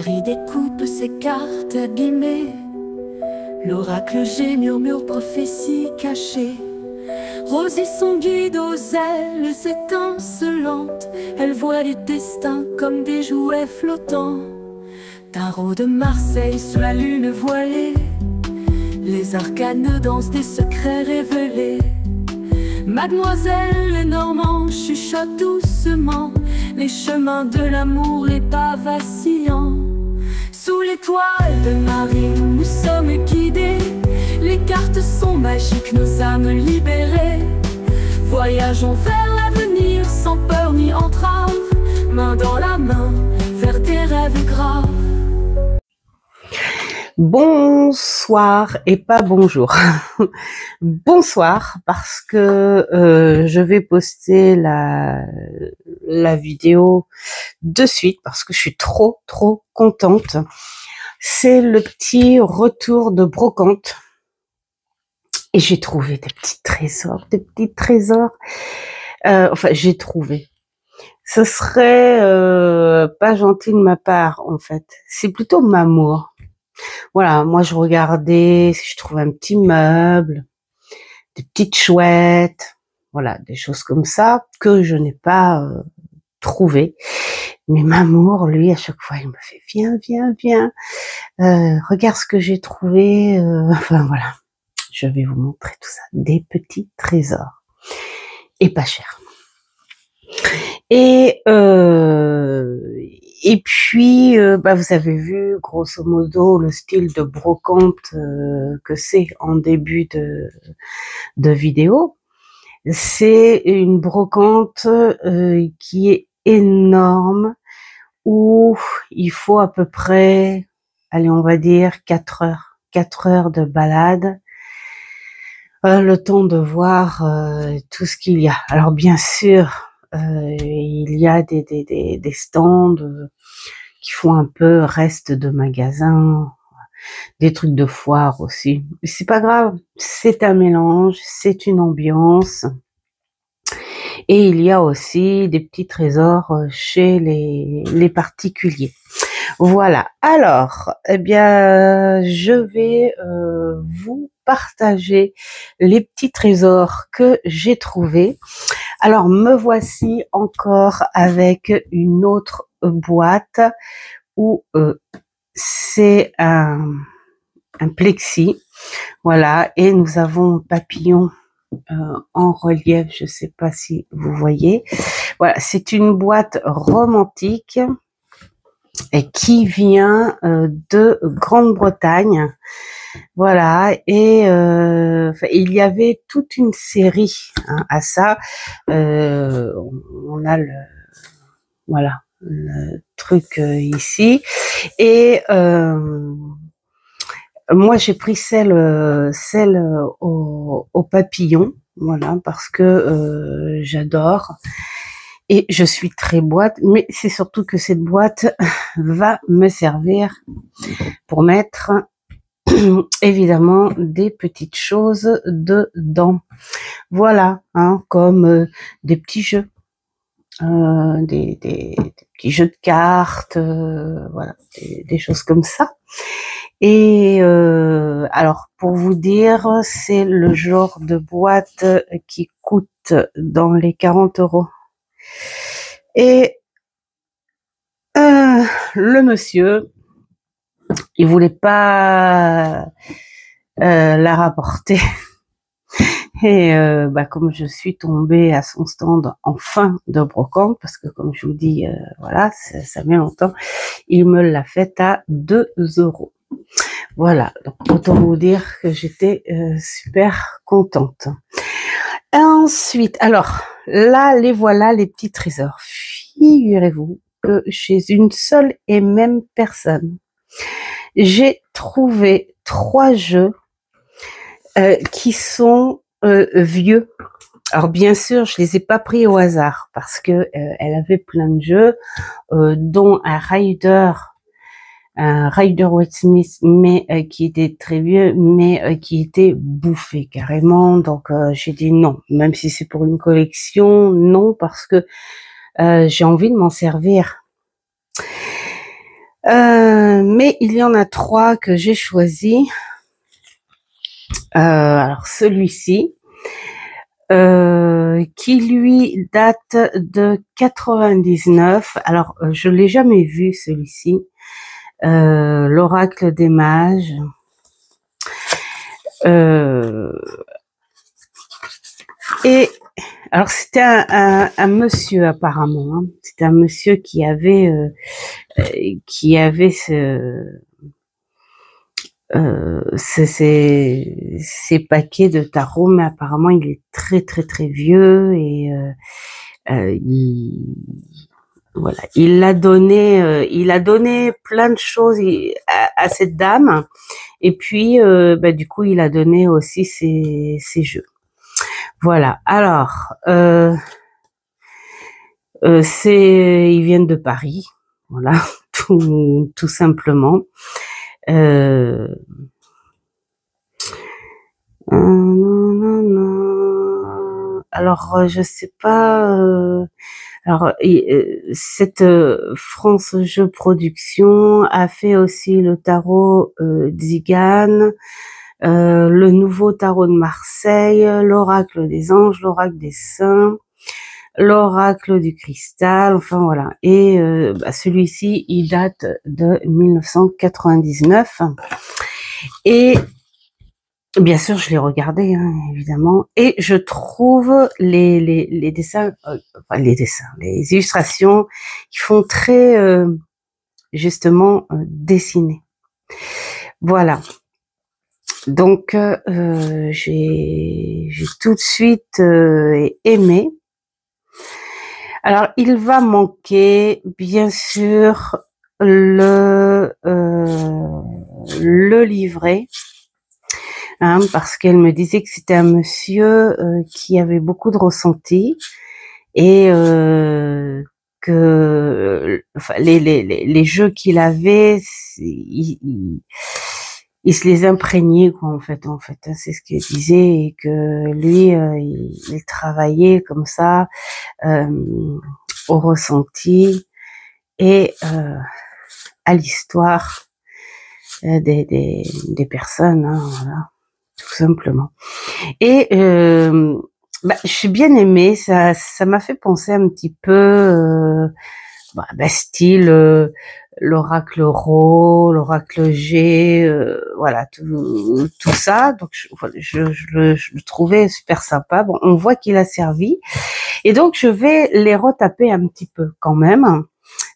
Marie découpe ses cartes abîmées. L'oracle G murmure prophétie cachée. Rosie son guide aux ailes étincelantes. Elle voit les destins comme des jouets flottants. Tarot de Marseille sous la lune voilée. Les arcanes dansent des secrets révélés. Mademoiselle Lenormand chuchote doucement les chemins de l'amour, les pas vacillants. Sous l'étoile de Marie, nous sommes guidés. Les cartes sont magiques, nos âmes libérées. Voyageons vers l'avenir sans peur ni entrave, main dans la main vers des rêves graves. Bonsoir et pas bonjour. Bonsoir parce que je vais poster la vidéo de suite parce que je suis trop contente. C'est le petit retour de brocante et j'ai trouvé des petits trésors, enfin j'ai trouvé. Ce serait pas gentil de ma part en fait. C'est plutôt m'amour. Voilà, moi je regardais si je trouvais un petit meuble, des petites chouettes, voilà, des choses comme ça que je n'ai pas trouvé. Mais Mamour, lui, à chaque fois, il me fait viens, regarde ce que j'ai trouvé. Enfin voilà, je vais vous montrer tout ça, des petits trésors et pas cher. Et puis, vous avez vu, grosso modo, le style de brocante que c'est en début de vidéo. C'est une brocante qui est énorme, où il faut à peu près, allez, on va dire 4 heures de balade, le temps de voir tout ce qu'il y a. Alors bien sûr, il y a des stands qui font un peu reste de magasin, des trucs de foire aussi. C'est pas grave, c'est un mélange, c'est une ambiance. Et il y a aussi des petits trésors chez les particuliers. Voilà. Alors, eh bien, je vais vous partager les petits trésors que j'ai trouvés. Alors, me voici encore avec une autre boîte où c'est un plexi. Voilà. Et nous avons un papillon en relief. Je sais pas si vous voyez. Voilà. C'est une boîte romantique et qui vient de Grande-Bretagne. Voilà, et il y avait toute une série à ça. On a le truc ici, et moi j'ai pris celle au papillon, voilà, parce que j'adore. Et je suis très boîte, mais c'est surtout que cette boîte va me servir pour mettre évidemment des petites choses dedans. Voilà, hein, comme des petits jeux, des petits jeux de cartes, voilà, des choses comme ça. Et alors, pour vous dire, c'est le genre de boîte qui coûte dans les 40 €. Et le monsieur, il voulait pas la rapporter. Et comme je suis tombée à son stand en fin de brocante, parce que comme je vous dis, voilà, ça met longtemps, il me l'a fait à 2 €. Voilà, donc autant vous dire que j'étais super contente. Ensuite, alors là, les voilà, les petits trésors. Figurez-vous que chez une seule et même personne, j'ai trouvé 3 jeux qui sont vieux. Alors bien sûr, je les ai pas pris au hasard parce que elle avait plein de jeux, dont un Rider Waite Smith, mais qui était très vieux, mais qui était bouffé carrément. Donc j'ai dit non, même si c'est pour une collection, non, parce que j'ai envie de m'en servir. Mais il y en a 3 que j'ai choisis. Alors celui-ci, qui lui date de 99. Alors je l'ai jamais vu celui-ci. L'oracle des mages. Et alors c'était un monsieur apparemment. Hein. C'était un monsieur qui avait ces paquets de tarot, mais apparemment il est très très très vieux et voilà, il a donné plein de choses à cette dame, et puis du coup il a donné aussi ses jeux. Voilà. Alors ils viennent de Paris, voilà, tout simplement. Alors je sais pas. Alors cette France Jeux Production a fait aussi le tarot Zigan, le nouveau tarot de Marseille, l'oracle des anges, l'oracle des saints, l'oracle du cristal, enfin voilà. Et celui-ci, il date de 1999. Et bien sûr, je l'ai regardé, hein, évidemment, et je trouve les dessins, les illustrations, qui font très justement dessiner. Voilà. Donc j'ai tout de suite aimé. Alors il va manquer bien sûr le livret. Hein, parce qu'elle me disait que c'était un monsieur qui avait beaucoup de ressenti et que enfin, les jeux qu'il avait, il se les imprégnait quoi en fait hein, c'est ce qu'il disait, et que lui il travaillait comme ça au ressenti et à l'histoire des personnes, hein, voilà, tout simplement. Et j'ai bien aimé, ça m'a fait penser un petit peu style l'oracle Rho, l'oracle G, voilà, tout ça. Donc je le trouvais super sympa. Bon, on voit qu'il a servi, et donc je vais les retaper un petit peu quand même.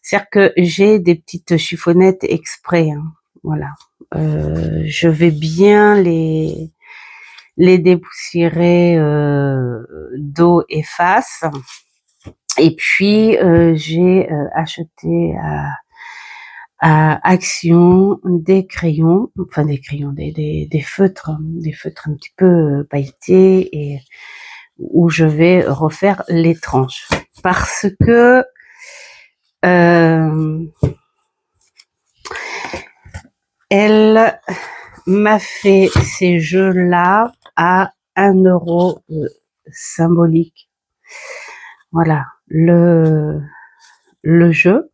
C'est-à-dire que j'ai des petites chiffonnettes exprès, hein, voilà. Je vais bien les dépoussiérer d'eau et face. Et puis j'ai acheté à Action des crayons, enfin des feutres un petit peu pailletés, et où je vais refaire les tranches, parce que elle m'a fait ces jeux-là à 1 euro symbolique. Voilà, le jeu.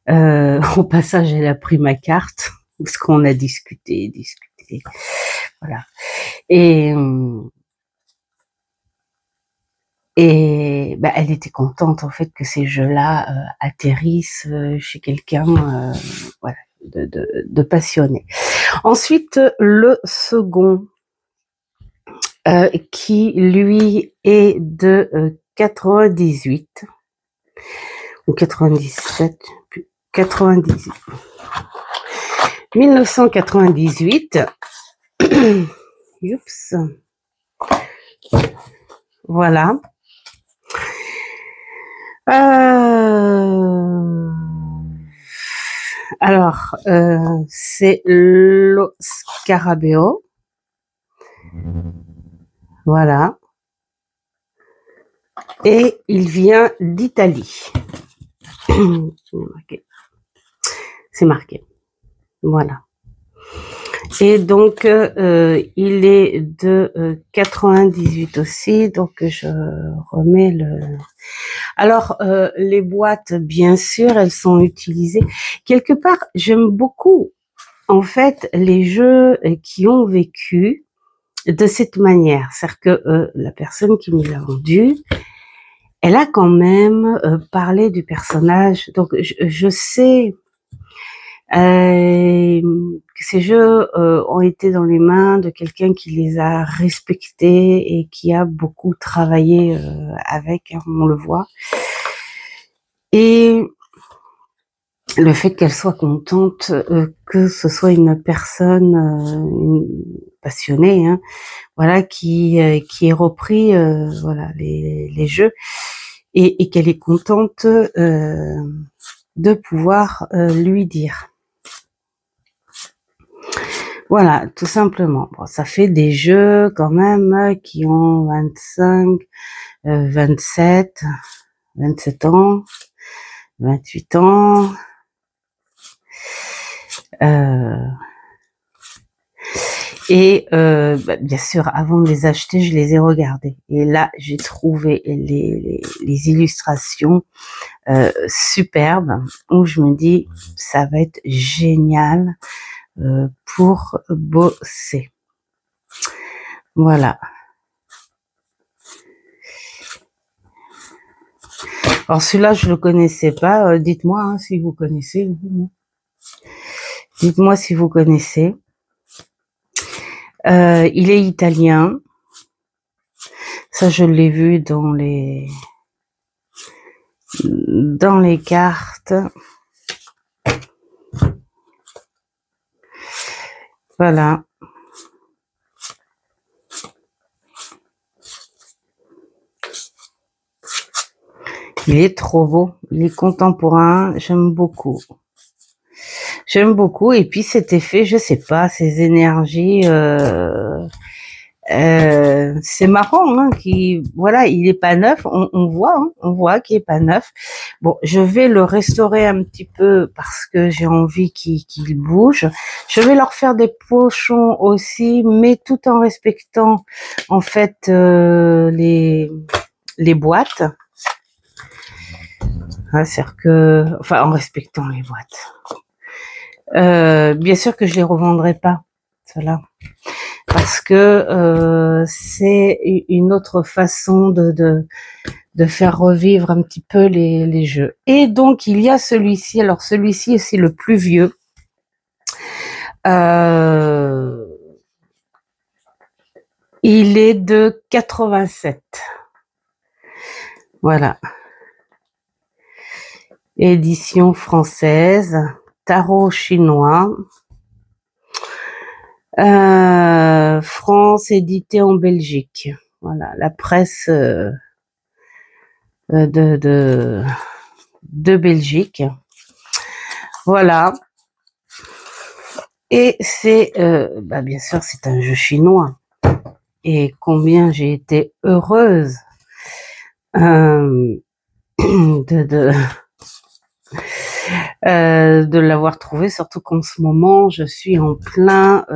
Au passage, elle a pris ma carte, parce qu'on a discuté, voilà. Et elle était contente en fait que ces jeux-là atterrissent chez quelqu'un, voilà, de passionné. Ensuite, le second, qui lui est de 98 ou 97, 98, 1998. Oups. Voilà. Alors, c'est Lo Scarabeo. Voilà. Et il vient d'Italie. C'est marqué. Voilà. Et donc, il est de 98 aussi, donc je remets le... Alors, les boîtes, bien sûr, elles sont utilisées. Quelque part, j'aime beaucoup, en fait, les jeux qui ont vécu de cette manière. C'est-à-dire que la personne qui me l'a vendu, elle a quand même parlé du personnage. Donc, je sais que ces jeux ont été dans les mains de quelqu'un qui les a respectés et qui a beaucoup travaillé avec, hein, on le voit. Et le fait qu'elle soit contente, que ce soit une personne passionnée, hein, voilà, qui ait repris voilà les jeux et qu'elle est contente de pouvoir lui dire. Voilà, tout simplement. Bon, ça fait des jeux quand même qui ont 25, 27, 27 ans, 28 ans. Et bien sûr, avant de les acheter, je les ai regardés. Et là, j'ai trouvé les illustrations superbes, où je me dis, ça va être génial pour bosser. Voilà. Alors celui-là, je le connaissais pas. Dites-moi hein, si vous connaissez. Dites-moi si vous connaissez. Il est italien. Ça, je l'ai vu dans les cartes. Voilà. Il est trop beau. Il est contemporain. J'aime beaucoup. J'aime beaucoup. Et puis cet effet, je sais pas, ces énergies. C'est marrant, hein, voilà, il est pas neuf. On voit qu'il est pas neuf. Bon, je vais le restaurer un petit peu parce que j'ai envie qu'il bouge. Je vais leur faire des pochons aussi, mais tout en respectant en fait les boîtes. C'est-à-dire que, enfin, en respectant les boîtes. Bien sûr que je les revendrai pas, cela, parce que c'est une autre façon de faire revivre un petit peu les jeux. Et donc il y a celui-ci. Alors celui-ci c'est le plus vieux. Il est de 87. Voilà. Édition française. Tarot chinois. France, édité en Belgique. Voilà, la presse de Belgique. Voilà. Et c'est, bien sûr, c'est un jeu chinois. Et combien j'ai été heureuse de l'avoir trouvé, surtout qu'en ce moment, je suis en plein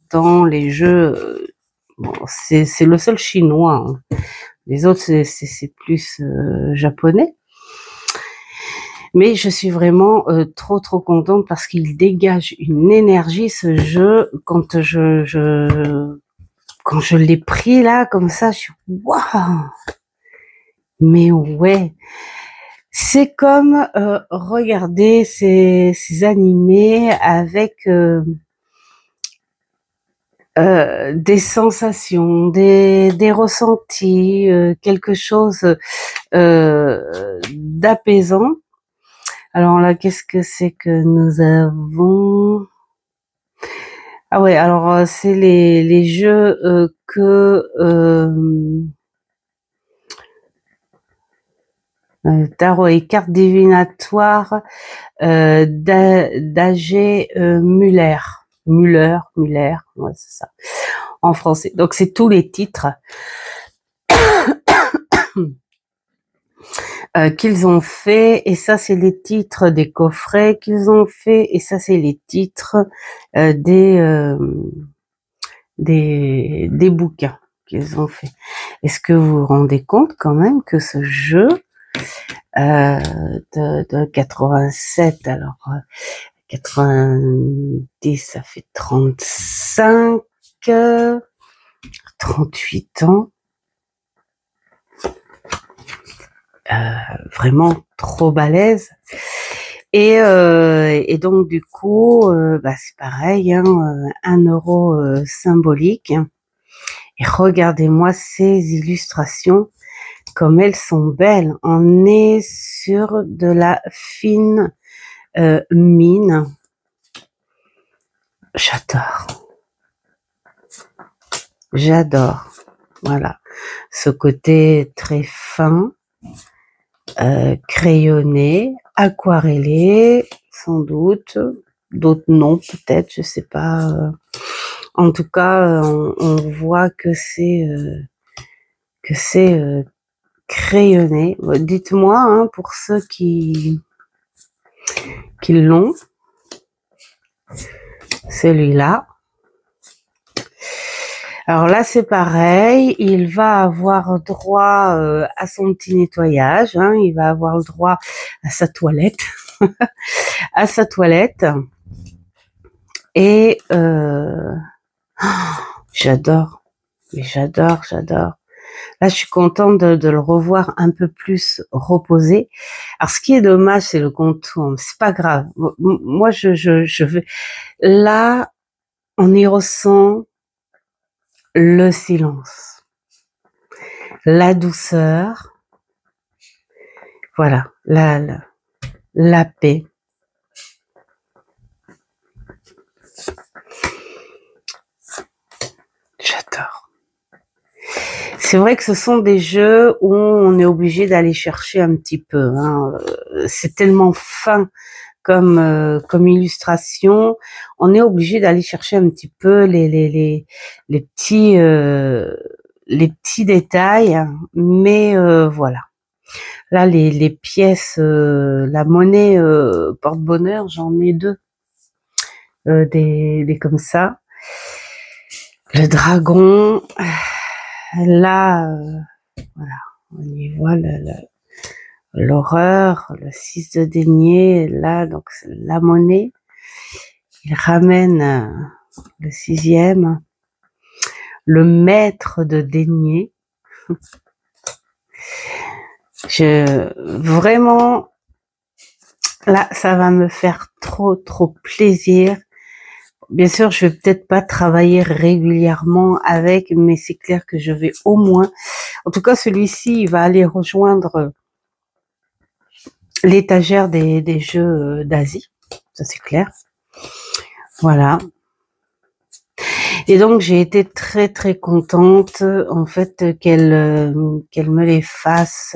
dans les jeux. Bon, c'est le seul chinois. Hein. Les autres, c'est plus japonais. Mais je suis vraiment trop contente parce qu'il dégage une énergie, ce jeu. Quand quand je l'ai pris là, comme ça, je suis waouh. Mais ouais. C'est comme regarder ces animés avec des sensations, des ressentis, quelque chose d'apaisant. Alors là, qu'est-ce que c'est que nous avons? Ah ouais, alors c'est les jeux que tarot et cartes divinatoires d'A.G. Muller. Muller, ouais, c'est ça, en français. Donc c'est tous les titres. qu'ils ont fait, et ça c'est les titres des coffrets qu'ils ont fait, et ça c'est les titres des bouquins qu'ils ont fait. Est-ce que vous vous rendez compte quand même que ce jeu de 87, alors 90, ça fait 35, 38 ans, vraiment trop balèze. Et donc du coup, c'est pareil, hein, 1 euro symbolique. Et regardez-moi ces illustrations, comme elles sont belles. On est sur de la fine mine. J'adore. J'adore. Voilà. Ce côté très fin, crayonné, aquarellé, sans doute. D'autres non, peut-être, je sais pas. En tout cas, on voit que c'est crayonné. Dites-moi, hein, pour ceux qui l'ont, celui-là. Alors là, c'est pareil, il va avoir droit à son petit nettoyage, hein, il va avoir le droit à sa toilette, à sa toilette. Et j'adore, j'adore, j'adore. Là, je suis contente de le revoir un peu plus reposé. Alors, ce qui est dommage, c'est le contour. C'est pas grave. Moi, je vais. Là, on y ressent le silence, la douceur. Voilà, la paix. J'adore. C'est vrai que ce sont des jeux où on est obligé d'aller chercher un petit peu, hein. C'est tellement fin comme illustration, on est obligé d'aller chercher un petit peu les petits détails, mais voilà. Là, les pièces, la monnaie porte-bonheur, j'en ai 2, des comme ça. Le dragon, là, voilà, on y voit l'horreur, le 6 de denier, là, donc c'est la monnaie. Il ramène le 6e, le maître de denier. Vraiment, là, ça va me faire trop plaisir. Bien sûr, je vais peut-être pas travailler régulièrement avec, mais c'est clair que je vais au moins, en tout cas celui-ci, il va aller rejoindre l'étagère des jeux d'Asie, ça c'est clair. Voilà. Et donc j'ai été très contente en fait qu'elle me les fasse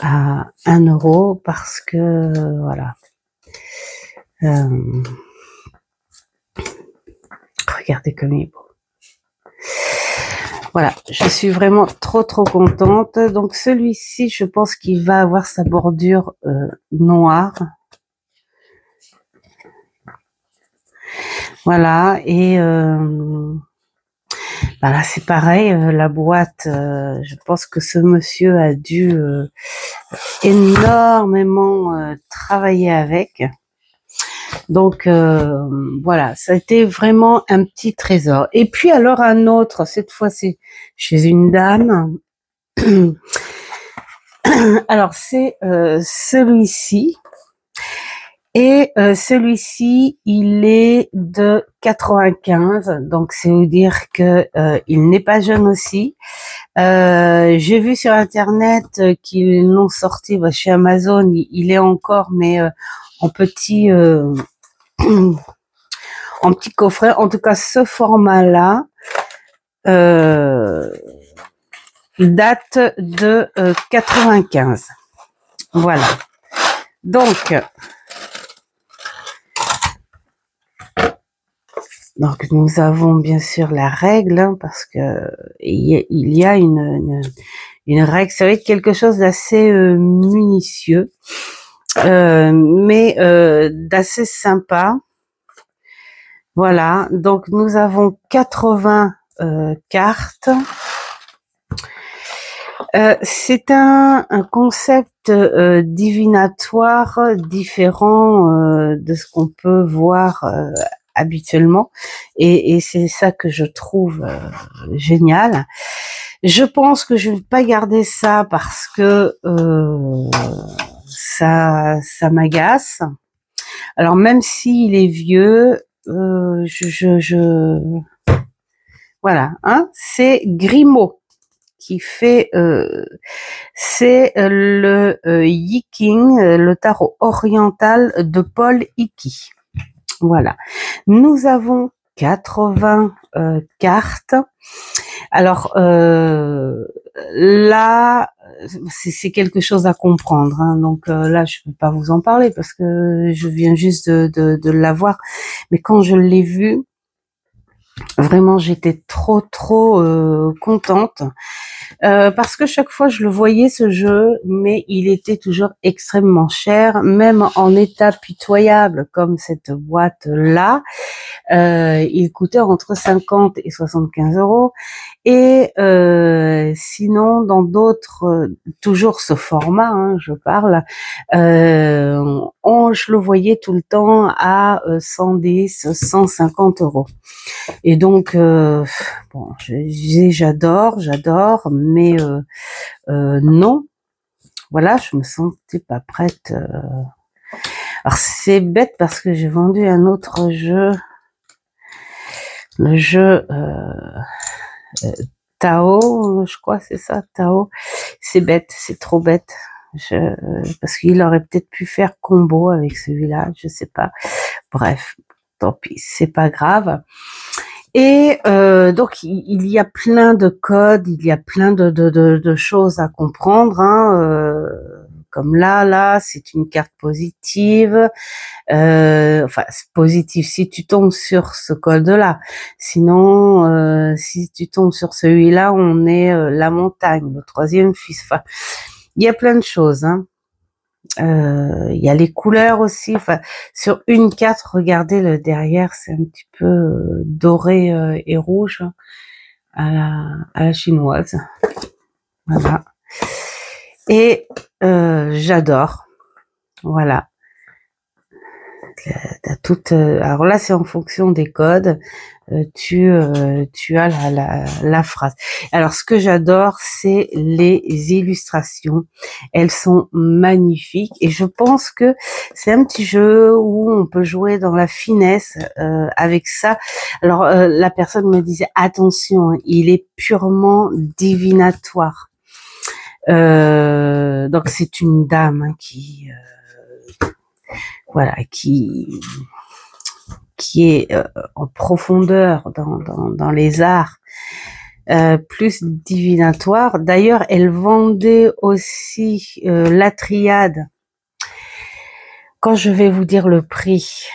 à 1 euro, parce que voilà. Regardez comme il est beau. Voilà, je suis vraiment trop contente. Donc celui-ci, je pense qu'il va avoir sa bordure noire. Voilà, et là c'est pareil, la boîte, je pense que ce monsieur a dû énormément travailler avec. Donc voilà, ça a été vraiment un petit trésor. Et puis alors un autre, cette fois c'est chez une dame. Alors c'est celui-ci. Et celui-ci, il est de 95, donc c'est vous dire que il n'est pas jeune aussi. J'ai vu sur internet qu'ils l'ont sorti chez Amazon. Il est encore, mais en petit en petit coffret. En tout cas, ce format-là date de 95. Voilà. Donc nous avons bien sûr la règle, hein, parce que il y a une règle. Ça va être quelque chose d'assez minutieux, mais d'assez sympa. Voilà, donc nous avons 80 cartes. C'est un concept divinatoire différent de ce qu'on peut voir habituellement, et c'est ça que je trouve génial. Je pense que je ne vais pas garder ça parce que ça m'agace. Alors même s'il est vieux, voilà, hein, c'est Grimaud qui fait, c'est le Yi King, le tarot oriental de Paul Hickey. Voilà, nous avons 80 cartes. Alors là, c'est quelque chose à comprendre, hein. Donc là, je peux pas vous en parler parce que je viens juste de l'avoir. Mais quand je l'ai vu, vraiment, j'étais trop contente. Parce que chaque fois je le voyais ce jeu, mais il était toujours extrêmement cher, même en état pitoyable comme cette boîte là. Il coûtait entre 50 et 75 €. Et sinon, dans d'autres, toujours ce format, hein, je parle, je le voyais tout le temps à 110, 150 €. Et donc, bon, j'adore, mais non, voilà, je me sentais pas prête. Alors c'est bête parce que j'ai vendu un autre jeu, le jeu Tao, je crois c'est ça, Tao. C'est bête, c'est trop bête. Parce qu'il aurait peut-être pu faire combo avec celui-là, je sais pas. Bref, tant pis, c'est pas grave. Et donc il y a plein de codes, il y a plein de choses à comprendre, hein, comme là c'est une carte positive, enfin c'est positif si tu tombes sur ce code-là. Sinon, si tu tombes sur celui-là, on est la montagne, le troisième fils. Enfin, il y a plein de choses, hein. Il y a les couleurs aussi. Enfin, sur une carte, regardez le derrière, c'est un petit peu doré et rouge à la chinoise. Voilà. Et j'adore. Voilà. T'as toute. Alors là, c'est en fonction des codes. Tu as la phrase. Alors, ce que j'adore, c'est les illustrations. Elles sont magnifiques et je pense que c'est un petit jeu où on peut jouer dans la finesse avec ça. Alors, la personne me disait attention, il est purement divinatoire. Donc, c'est une dame hein, voilà, qui est en profondeur dans les arts, plus divinatoire. D'ailleurs, elle vendait aussi la triade. Quand je vais vous dire le prix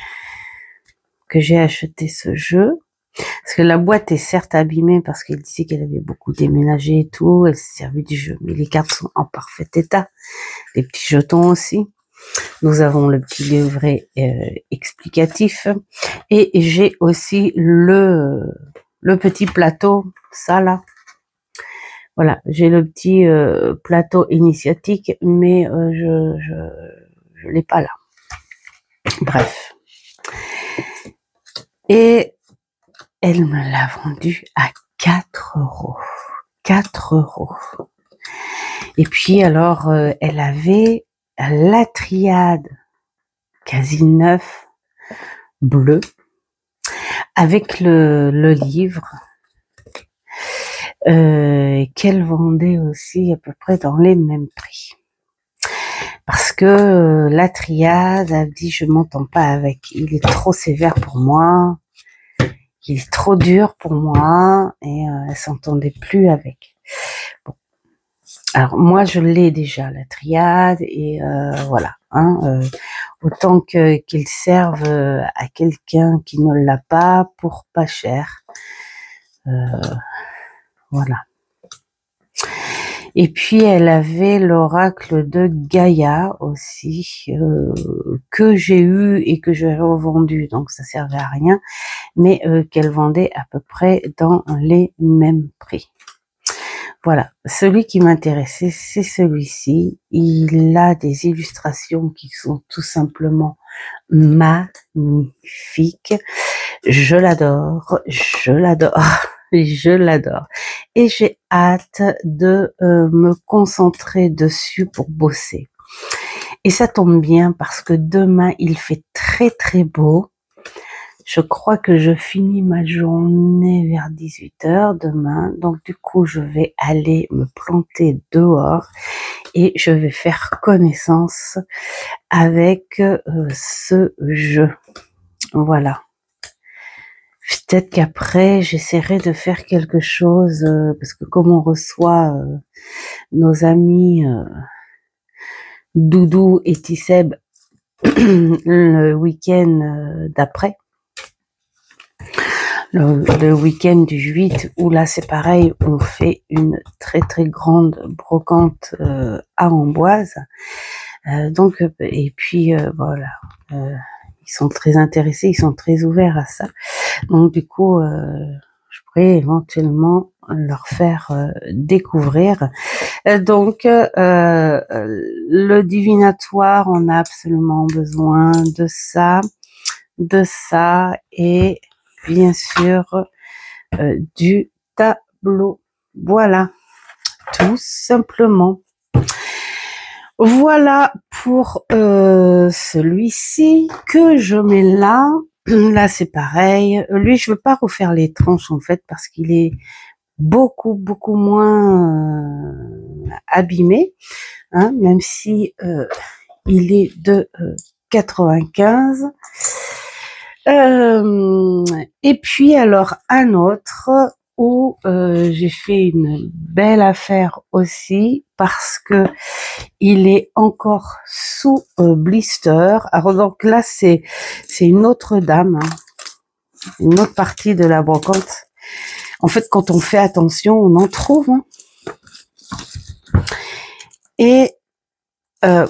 que j'ai acheté ce jeu, parce que la boîte est certes abîmée parce qu'elle disait qu'elle avait beaucoup déménagé et tout, elle s'est servie du jeu, mais les cartes sont en parfait état, les petits jetons aussi. Nous avons le petit livret explicatif et j'ai aussi le petit plateau, ça là. Voilà, j'ai le petit plateau initiatique, mais je l'ai pas là. Bref. Et elle me l'a vendu à 4 €. 4 €. Et puis alors, elle avait la triade quasi neuf, bleu, avec le livre, qu'elle vendait aussi à peu près dans les mêmes prix. Parce que la triade a dit je m'entends pas avec, il est trop sévère pour moi, il est trop dur pour moi, et elle s'entendait plus avec. Bon. Alors moi je l'ai déjà la triade et voilà, hein, autant qu'il serve à quelqu'un qui ne l'a pas pour pas cher. Voilà. Et puis elle avait l'oracle de Gaïa aussi, que j'ai eu et que j'ai revendu, donc ça servait à rien, mais qu'elle vendait à peu près dans les mêmes prix. Voilà, celui qui m'intéressait, c'est celui-ci. Il a des illustrations qui sont tout simplement magnifiques. Je l'adore, je l'adore, je l'adore. Et j'ai hâte de me concentrer dessus pour bosser. Et ça tombe bien parce que demain, il fait très très beau. Je crois que je finis ma journée vers 18h demain. Donc du coup, je vais aller me planter dehors et je vais faire connaissance avec ce jeu. Voilà. Peut-être qu'après, j'essaierai de faire quelque chose, parce que comme on reçoit nos amis Doudou et Tisseb le week-end d'après, le week-end du 8, où là c'est pareil, on fait une très très grande brocante à Amboise. Donc, et puis voilà, ils sont très intéressés, ils sont très ouverts à ça. Donc du coup, je pourrais éventuellement leur faire découvrir. Donc, le divinatoire, on a absolument besoin de ça et bien sûr du tableau. Voilà, tout simplement. Voilà pour celui-ci que je mets là. Là, c'est pareil. Lui, je veux pas refaire les tranches en fait parce qu'il est beaucoup moins abîmé, hein, même si il est de 95. Et puis alors un autre où j'ai fait une belle affaire aussi parce que il est encore sous blister. Alors donc là c'est une autre dame, hein, une autre partie de la brocante. En fait, quand on fait attention, on en trouve. Hein. Et alors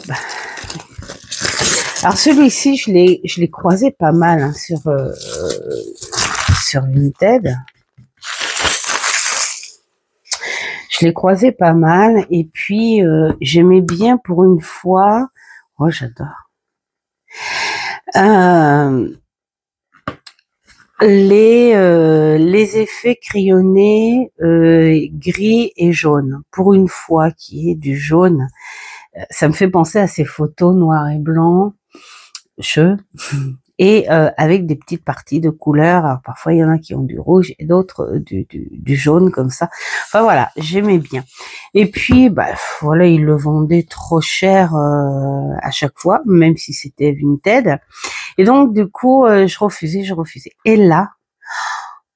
celui-ci, je l'ai croisé pas mal hein, sur Vinted. Je l'ai croisé pas mal et puis j'aimais bien pour une fois. Oh, j'adore. Les effets crayonnés gris et jaune. Pour une fois, qui est du jaune. Ça me fait penser à ces photos noir et blanc, et avec des petites parties de couleurs. Alors parfois il y en a qui ont du rouge et d'autres du jaune comme ça. Enfin voilà, j'aimais bien. Et puis bah voilà, ils le vendaient trop cher à chaque fois, même si c'était Vinted. Et donc du coup je refusais. Et là,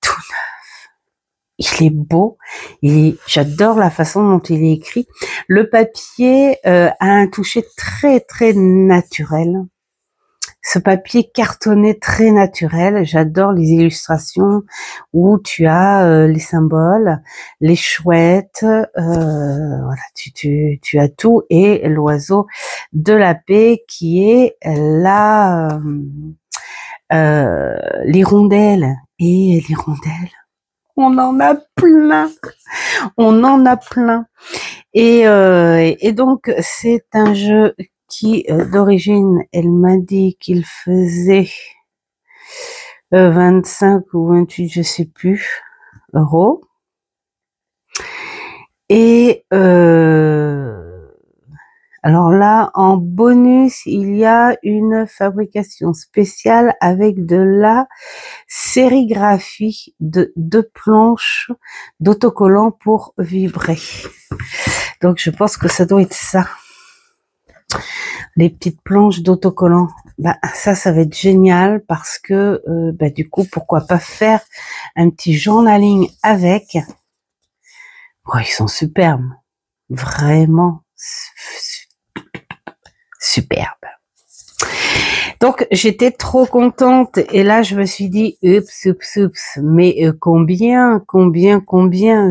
tout neuf. Il est beau. J'adore la façon dont il est écrit. Le papier a un toucher très très naturel. Ce papier cartonné très naturel, j'adore les illustrations où tu as les symboles, les chouettes, voilà, tu as tout, et l'oiseau de la paix qui est là, l'hirondelle. Et l'hirondelle, on en a plein, et donc c'est un jeu qui d'origine, elle m'a dit qu'il faisait 25 ou 28, je sais plus, euros. Et alors là, en bonus, il y a une fabrication spéciale avec de la sérigraphie de 2 planches d'autocollants pour vibrer. Donc je pense que ça doit être ça. Les petites planches d'autocollants, bah ça va être génial parce que bah du coup pourquoi pas faire un petit journaling avec. Oh, ils sont superbes, vraiment superbes. Donc, j'étais trop contente. Et là, je me suis dit, oups. Mais combien,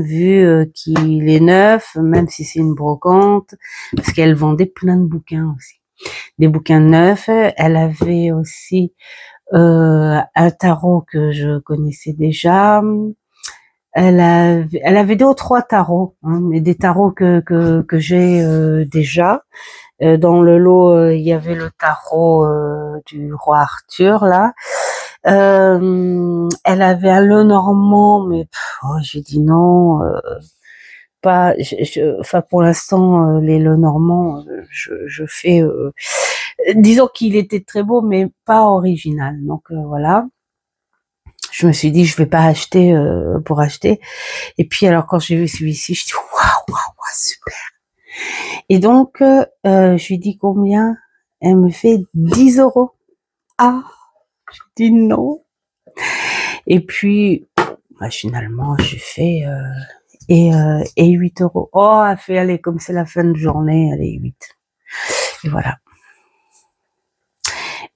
vu qu'il est neuf, même si c'est une brocante, parce qu'elle vendait plein de bouquins aussi. Des bouquins neufs. Elle avait aussi un tarot que je connaissais déjà. Elle avait deux ou trois tarots, hein, mais des tarots que j'ai déjà. Dans le lot, il y avait le tarot du roi Arthur là. Elle avait un Lenormand, mais j'ai dit non, pas. Enfin, pour l'instant, les Lenormand, je fais. Disons qu'il était très beau, mais pas original. Donc voilà. Je me suis dit, je vais pas acheter pour acheter. Et puis alors quand j'ai vu celui-ci, je dis waouh, super. Et donc je lui dis combien? Elle me fait 10 €. Ah, je dis non. Et puis finalement j'ai fait et 8 €. Oh, elle fait allez, comme c'est la fin de journée, allez 8. Et voilà.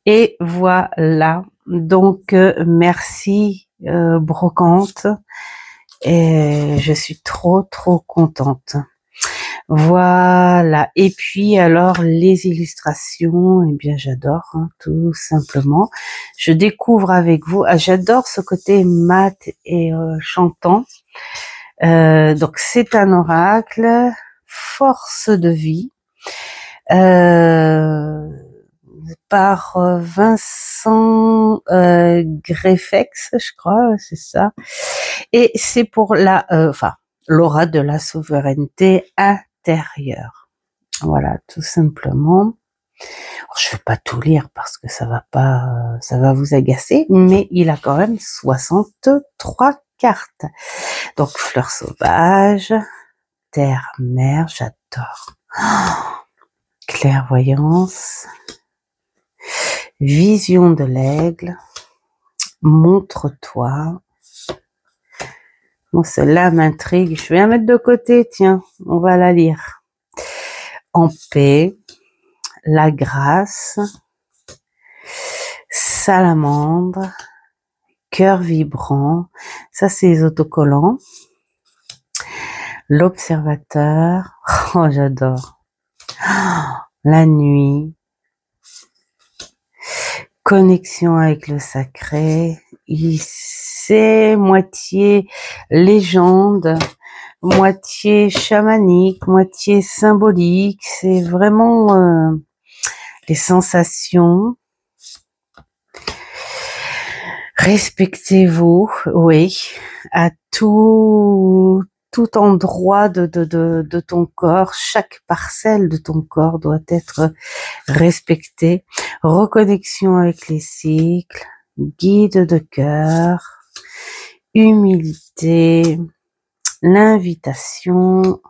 Et voilà. Donc merci Brocante. Et je suis trop contente. Voilà. Et puis alors les illustrations, eh bien j'adore, hein, tout simplement. Je découvre avec vous. J'adore ce côté mat et chantant. Donc c'est un oracle, force de vie, par Vincent Greffex, je crois, c'est ça. Et c'est pour l'aura de la souveraineté intérieure. Voilà, tout simplement. Alors, je vais pas tout lire parce que ça va vous agacer, mais il a quand même 63 cartes. Donc, fleurs sauvages, terre, mer, j'adore. Clairvoyance, vision de l'aigle, montre-toi. Bon, celle-là m'intrigue. Je vais la mettre de côté, tiens, on va la lire. En paix, la grâce, salamandre, cœur vibrant. Ça, c'est les autocollants. L'observateur. Oh, j'adore. La nuit. Connexion avec le sacré. C'est moitié légende, moitié chamanique, moitié symbolique. C'est vraiment les sensations. Respectez-vous, oui, à tout endroit de ton corps. Chaque parcelle de ton corps doit être respectée. Reconnexion avec les cycles, guide de cœur, humilité, l'invitation,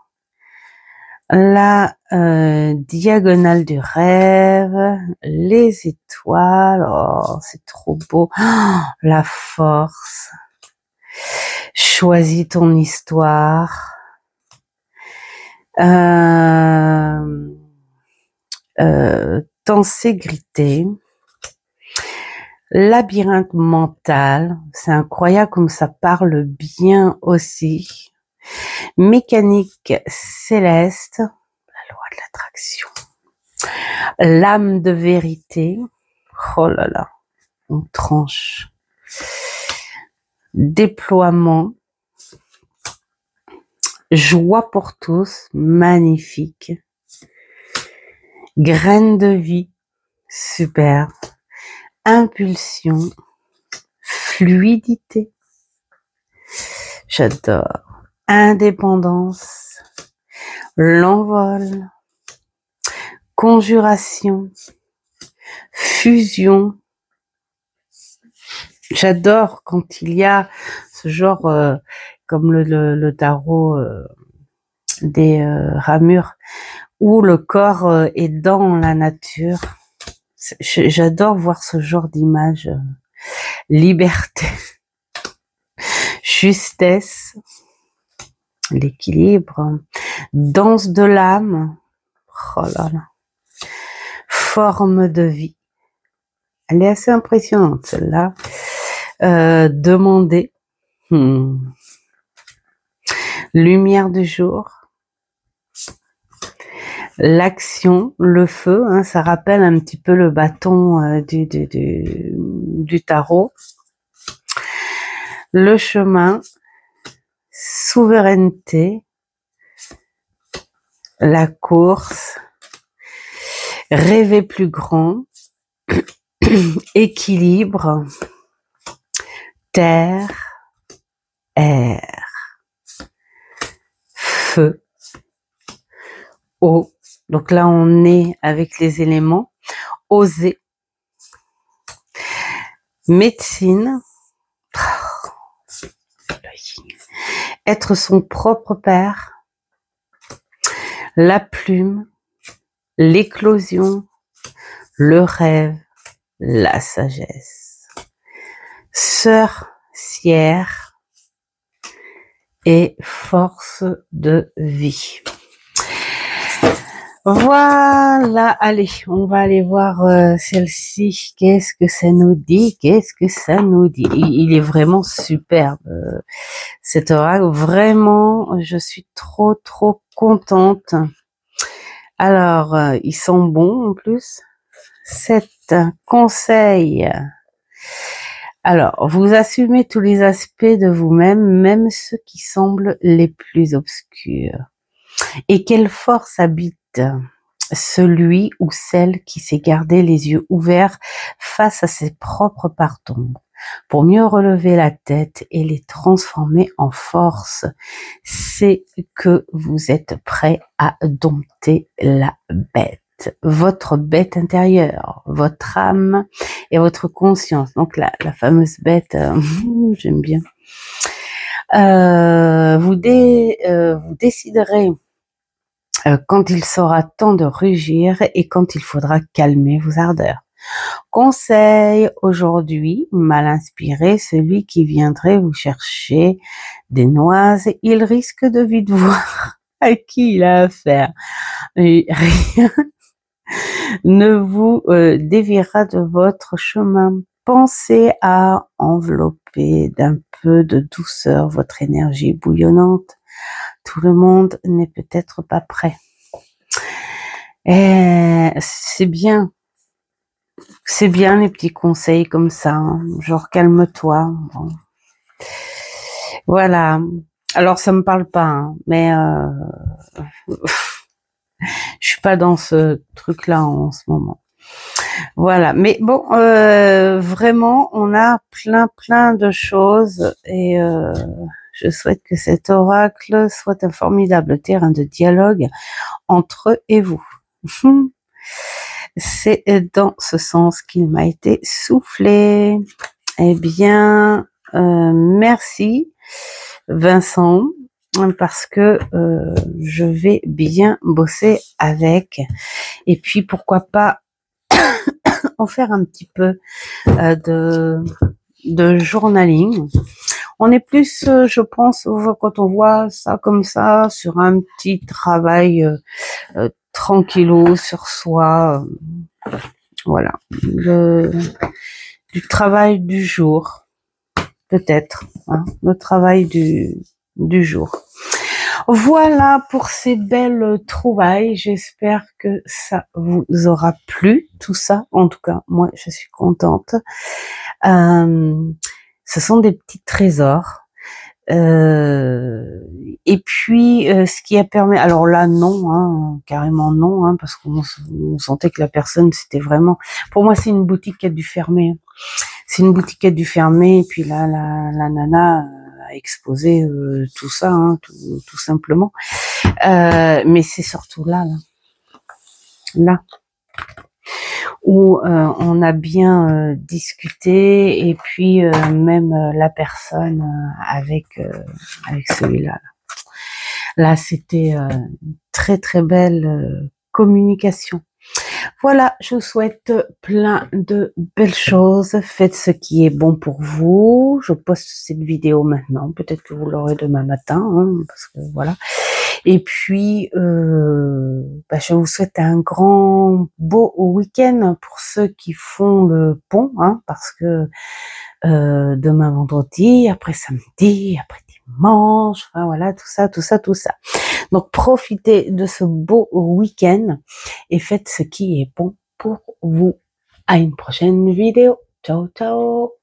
la diagonale du rêve, les étoiles, oh c'est trop beau, oh, la force, choisis ton histoire, tenségrité, labyrinthe mental, c'est incroyable comme ça parle bien aussi. Mécanique céleste, la loi de l'attraction. L'âme de vérité, oh là là, on tranche. Déploiement, joie pour tous, magnifique. Graine de vie, super. Impulsion, fluidité, j'adore. Indépendance, l'envol, conjuration, fusion. J'adore quand il y a ce genre, comme le tarot des ramures, où le corps est dans la nature. J'adore voir ce genre d'image. Liberté, justesse, l'équilibre, danse de l'âme, oh là là, forme de vie, Elle est assez impressionnante, celle-là. Demander. Lumière du jour. L'action, le feu, hein, ça rappelle un petit peu le bâton du tarot. Le chemin, souveraineté, la course, rêver plus grand, équilibre, terre, air, feu, eau. Donc là, on est avec les éléments. Oser, médecine, être son propre père, la plume, l'éclosion, le rêve, la sagesse, sorcière et force de vie. Voilà, allez, on va aller voir celle-ci. Qu'est-ce que ça nous dit? Qu'est-ce que ça nous dit? Il est vraiment superbe, cet oracle. Vraiment, je suis trop contente. Alors, ils sont bons en plus. 7 conseils. Alors, vous assumez tous les aspects de vous-même, même ceux qui semblent les plus obscurs. Et quelle force habite celui ou celle qui s'est gardé les yeux ouverts face à ses propres parts d'ombre, pour mieux relever la tête et les transformer en force. C'est que vous êtes prêt à dompter la bête, votre bête intérieure, votre âme et votre conscience. Donc la fameuse bête, j'aime bien. Vous déciderez quand il sera temps de rugir et quand il faudra calmer vos ardeurs. Conseil aujourd'hui, mal inspiré, celui qui viendrait vous chercher des noises, il risque de vite voir à qui il a affaire. Et rien ne vous déviera de votre chemin. Pensez à envelopper d'un peu de douceur votre énergie bouillonnante. Tout le monde n'est peut-être pas prêt. Et c'est bien les petits conseils comme ça, hein, genre calme-toi. Bon. Voilà. Alors ça me parle pas, hein, mais je suis pas dans ce truc-là en ce moment. Voilà. Mais bon, vraiment, on a plein de choses et je souhaite que cet oracle soit un formidable terrain de dialogue entre eux et vous. C'est dans ce sens qu'il m'a été soufflé. Eh bien, merci Vincent, parce que je vais bien bosser avec. Et puis, pourquoi pas en faire un petit peu de journaling. On est plus, je pense, quand on voit ça comme ça, sur un petit travail tranquillou sur soi, voilà, du travail du jour, peut-être, hein, le travail du jour. Voilà pour ces belles trouvailles. J'espère que ça vous aura plu, tout ça. En tout cas, moi, je suis contente. Ce sont des petits trésors. Et puis, ce qui a permis... Alors là, non, hein, carrément non, hein, parce qu'on sentait que la personne, c'était vraiment... Pour moi, c'est une boutique qui a dû fermer. C'est une boutique qui a dû fermer, et puis là, la nana a exposé tout ça, hein, tout simplement. Mais c'est surtout là où on a bien discuté, et puis même la personne avec celui-là. Là, c'était une très belle communication. Voilà, je vous souhaite plein de belles choses. Faites ce qui est bon pour vous. Je poste cette vidéo maintenant. Peut-être que vous l'aurez demain matin, hein, parce que voilà. Et puis, je vous souhaite un grand beau week-end pour ceux qui font le pont, hein, parce que demain vendredi, après samedi, après dimanche, enfin voilà, tout ça, tout ça, tout ça. Donc profitez de ce beau week-end et faites ce qui est bon pour vous. À une prochaine vidéo. Ciao, ciao.